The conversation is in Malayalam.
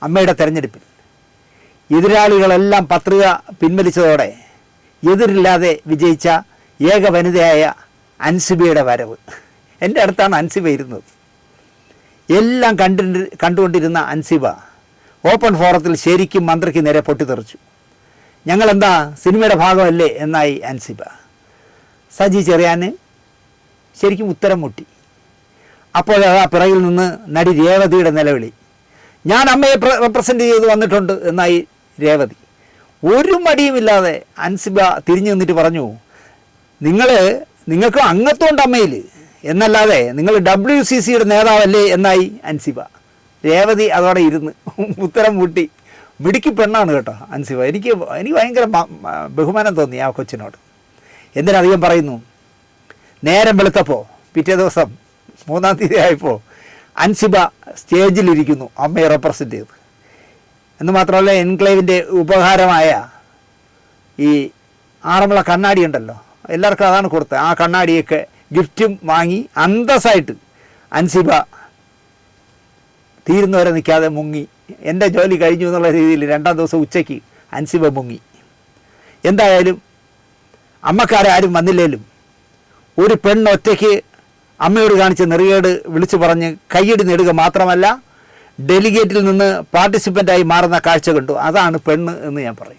അമ്മയുടെ തെരഞ്ഞെടുപ്പിൽ എതിരാളികളെല്ലാം പത്രിക പിൻവലിച്ചതോടെ എതിരില്ലാതെ വിജയിച്ച ഏക വനിതയായ അൻസിബയുടെ വരവ്. എൻ്റെ അടുത്താണ് അൻസിബ ഇരുന്നത്. എല്ലാം കണ്ടുകൊണ്ടിരുന്ന അൻസിബ ഓപ്പൺ ഫോറത്തിൽ ശരിക്കും മന്ത്രിക്ക് നേരെ പൊട്ടിത്തെറിച്ചു. ഞങ്ങളെന്താ സിനിമയുടെ ഭാഗമല്ലേ എന്നായി അൻസിബ. സജി ചെറിയാന് ശരിക്കും ഉത്തരം മുട്ടി. അപ്പോഴതാ പിറകിൽ നിന്ന് നടി രേവതിയുടെ നിലവിളി. ഞാൻ അമ്മയെ റെപ്രസെൻ്റ് ചെയ്ത് വന്നിട്ടുണ്ട് എന്നായി രേവതി. ഒരു മടിയുമില്ലാതെ അൻസിബ തിരിഞ്ഞു നിന്നിട്ട് പറഞ്ഞു, നിങ്ങൾക്ക് അംഗത്വമുണ്ട് അമ്മയിൽ എന്നല്ലാതെ നിങ്ങൾ WCCയുടെ നേതാവല്ലേ എന്നായി അൻസിബ. രേവതി അതോടെ ഇരുന്ന് ഉത്തരം മുട്ടി. മിടുക്കി പെണ്ണാണ് കേട്ടോ അൻസിബ. എനിക്ക് ഭയങ്കര ബഹുമാനം തോന്നി ആ കൊച്ചിനോട്. എന്തിനധികം പറയുന്നു, നേരം വെളുത്തപ്പോൾ പിറ്റേ ദിവസം 3-ാം തീയതി ആയപ്പോൾ അൻസിബ സ്റ്റേജിലിരിക്കുന്നു അമ്മയെ റെപ്രസെൻ്റ് ചെയ്ത്. എന്ന് മാത്രമല്ല, എൻക്ലേവിൻ്റെ ഉപഹാരമായ ഈ ആറന്മുള കണ്ണാടി ഉണ്ടല്ലോ, എല്ലാവർക്കും അതാണ് കൊടുത്തത്. ആ കണ്ണാടിയൊക്കെ ഗിഫ്റ്റും വാങ്ങി അന്തസ്സായിട്ട് അൻസിബ തീരുന്നവരെ നിൽക്കാതെ മുങ്ങി. എൻ്റെ ജോലി കഴിഞ്ഞു എന്നുള്ള രീതിയിൽ 2-ാം ദിവസം ഉച്ചയ്ക്ക് അൻസിബ മുങ്ങി. എന്തായാലും അമ്മക്കാരും വന്നില്ലേലും ഒരു പെണ്ണൊറ്റയ്ക്ക് അമ്മയോട് കാണിച്ച നെറുകേട് വിളിച്ചു പറഞ്ഞ് കയ്യടി നേടുക മാത്രമല്ല, ഡെലിഗേറ്റിൽ നിന്ന് പാർട്ടിസിപ്പൻ്റായി മാറുന്ന കാഴ്ച കണ്ടു. അതാണ് പെണ്ണ് എന്ന് ഞാൻ പറയും.